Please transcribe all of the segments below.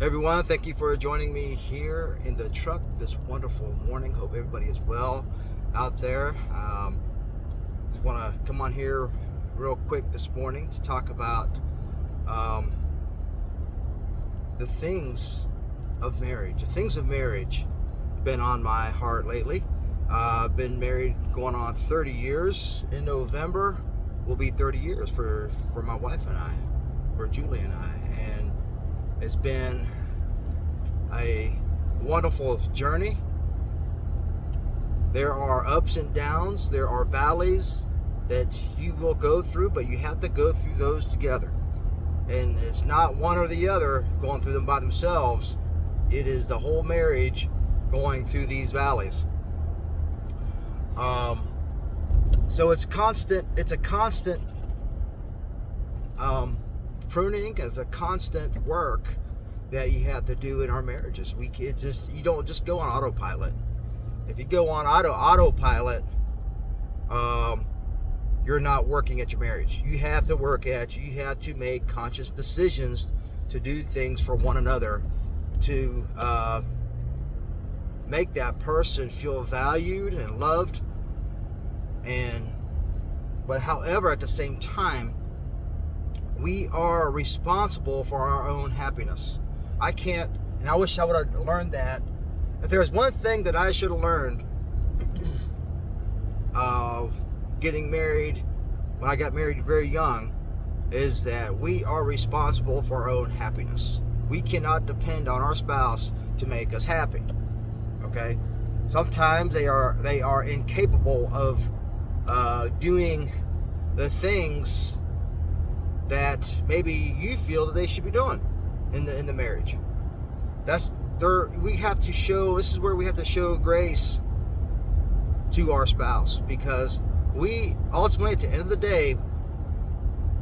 Everyone, thank you for joining me here in the truck this wonderful morning. Hope everybody is well out there. Just want to come on here real quick this morning to talk about um, the things of marriage. The things of marriage have been on my heart lately. I've been married going on 30 years. In November will be 30 years for my wife and I, for Julie and I. And it's been a wonderful journey. There are ups and downs, there are valleys that you will go through, but you have to go through those together. And it's not one or the other going through them by themselves. It is the whole marriage going through these valleys. So it's constant. It's a constant pruning. It's a constant work that you have to do in our marriages. You don't just go on autopilot. If you go on autopilot, you're not working at your marriage. You have to work at. You have to make conscious decisions to do things for one another, to make that person feel valued and loved. But however, at the same time, we are responsible for our own happiness. I can't, and I wish I would have learned that. If there's one thing that I should have learned getting married, when I got married very young, is that we are responsible for our own happiness. We cannot depend on our spouse to make us happy. Okay? Sometimes they are incapable of doing the things that maybe you feel that they should be doing in the marriage. We have to show. This is where we have to show grace to our spouse, because we ultimately, at the end of the day,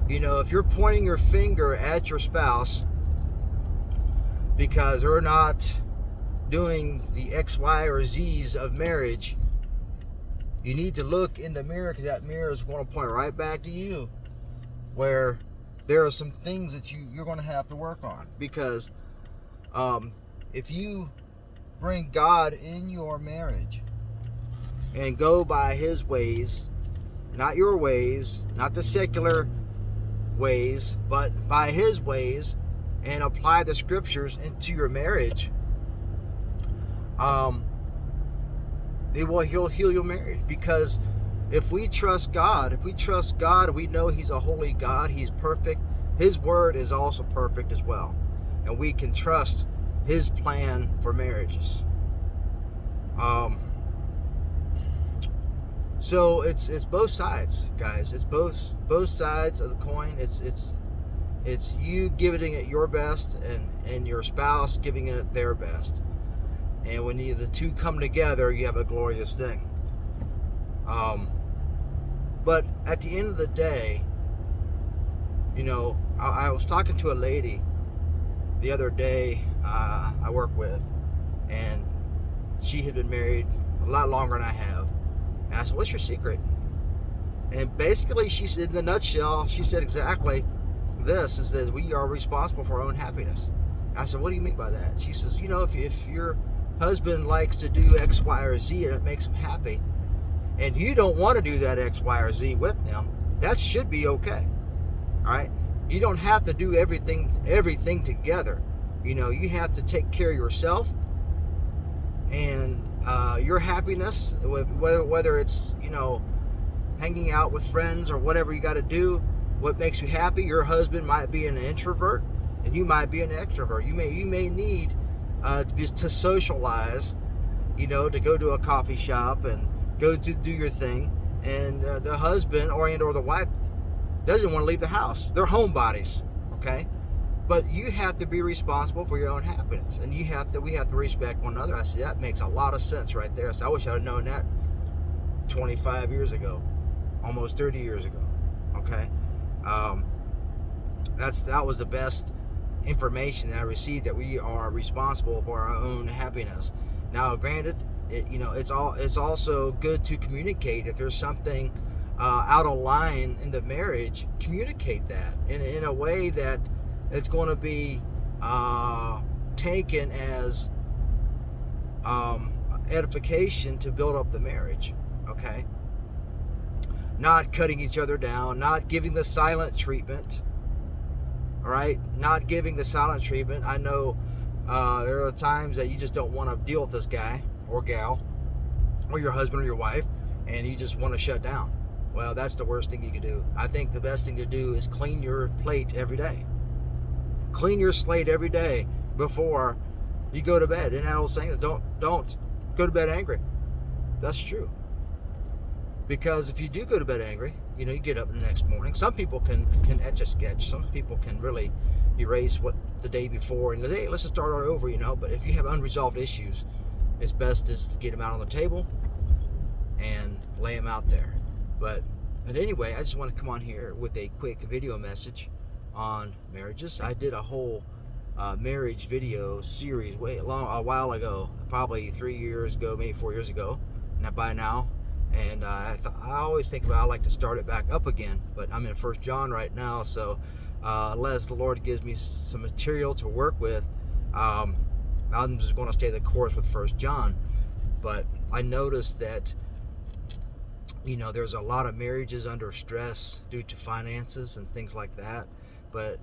if you're pointing your finger at your spouse because they're not doing the X, Y, or Z's of marriage, you need to look in the mirror, because that mirror is going to point right back to you, where there are some things that you're going to have to work on. Because if you bring God in your marriage and go by His ways, not your ways, not the secular ways, but by His ways, and apply the scriptures into your marriage, He'll heal your marriage. Because if we trust God, we know He's a holy God. He's perfect. His word is also perfect as well. And we can trust His plan for marriages. So it's both sides, guys. It's both sides of the coin. It's you giving it your best, and your spouse giving it their best. And when the two come together, you have a glorious thing. But at the end of the day, I was talking to a lady the other day I work with, and she had been married a lot longer than I have. And I said, "What's your secret?" And basically, she said, in a nutshell, she said exactly this, is that we are responsible for our own happiness. And I said, "What do you mean by that?" She says, if your husband likes to do X, Y, or Z, and it makes him happy, and you don't want to do that X, Y, or Z with them, that should be okay. All right? You don't have to do everything together. You have to take care of yourself and your happiness, whether it's hanging out with friends or whatever you got to do. What makes you happy? Your husband might be an introvert, and you might be an extrovert. You may need to socialize, to go to a coffee shop and go to do your thing, and the husband or the wife doesn't want to leave the house. They're homebodies, okay? But you have to be responsible for your own happiness, and we have to respect one another. I said, that makes a lot of sense right there. So I wish I'd have known that 25 years ago, almost 30 years ago, okay? That was the best information that I received, that we are responsible for our own happiness. Now, granted, it's also good to communicate. If there's something out of line in the marriage, communicate that in a way that it's going to be taken as edification to build up the marriage. Okay, not cutting each other down, not giving the silent treatment. All right, not giving the silent treatment. I know there are times that you just don't want to deal with this guy or gal or your husband or your wife, and you just want to shut down. Well, that's the worst thing you could do. I think the best thing to do is clean your plate every day. Clean your slate every day before you go to bed. And that old saying is don't go to bed angry. That's true. Because if you do go to bed angry, you get up the next morning. Some people can etch a sketch. Some people can really erase what the day before and hey, let's just start all over, But if you have unresolved issues, it's best just to get them out on the table and lay them out there. But anyway, I just want to come on here with a quick video message on marriages. I did a whole marriage video series a while ago, probably 3 years ago, maybe 4 years ago, by now. And I always think about, I like to start it back up again, but I'm in 1 John right now, so unless the Lord gives me some material to work with, I'm just going to stay the course with 1 John. But I noticed that there's a lot of marriages under stress due to finances and things like that, but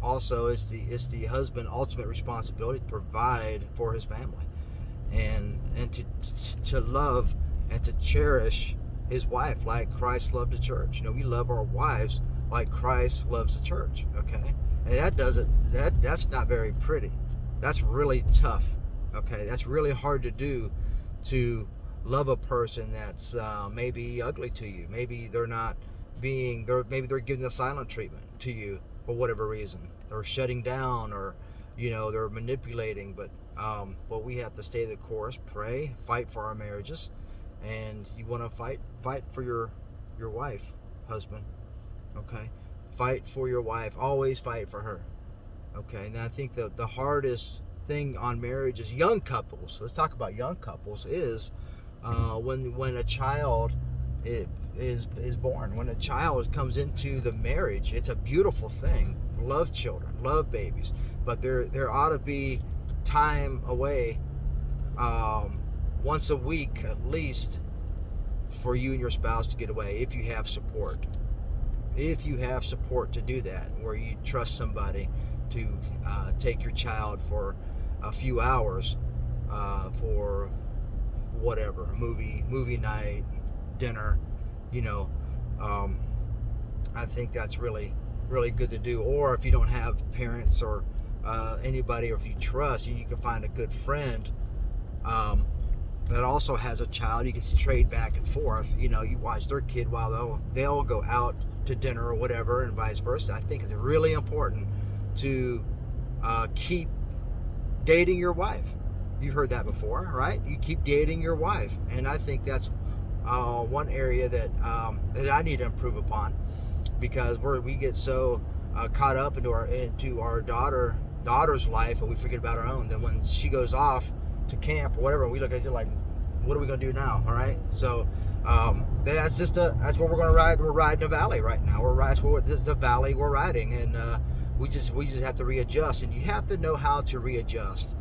also it's the husband's ultimate responsibility to provide for his family and to love and to cherish his wife like Christ loved the church. We love our wives like Christ loves the church. Okay, and that's not very pretty. That's really tough. Okay, that's really hard to do, to love a person that's maybe ugly to you. Maybe they're giving the silent treatment to you for whatever reason. They're shutting down, or they're manipulating. But we have to stay the course, pray, fight for our marriages. And you want to fight for your wife, husband. Okay, fight for your wife. Always fight for her. Okay, and I think the hardest thing on marriage is young couples. Let's talk about young couples. Is when a child is born, when a child comes into the marriage. It's a beautiful thing. Love children, love babies, but there ought to be time away, once a week at least, for you and your spouse to get away, if you have support. If you have support to do that, where you trust somebody to take your child for a few hours, for whatever, movie night, dinner, I think that's really, really good to do. Or if you don't have parents or anybody, or if you trust, you can find a good friend that also has a child. You can trade back and forth. You watch their kid while they'll go out to dinner or whatever, and vice versa. I think it's really important to keep dating your wife. You've heard that before, right? You keep dating your wife, and I think that's one area that I need to improve upon, because we get so caught up into our daughter's life, and we forget about our own. Then when she goes off to camp or whatever, we look at it like, what are we going to do now? All right, so that's where we're going to ride. We're riding a valley right now. This is the valley we're riding, and we just have to readjust. And you have to know how to readjust,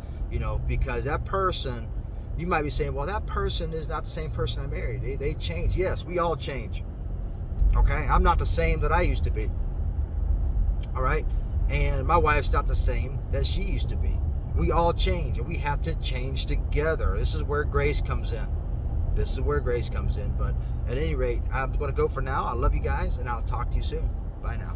because that person, you might be saying, well, that person is not the same person I married. They change. Yes, we all change. Okay, I'm not the same that I used to be. All right, and my wife's not the same that she used to be. We all change, and we have to change together. This is where grace comes in. But at any rate, I'm going to go for now. I love you guys, and I'll talk to you soon. Bye now.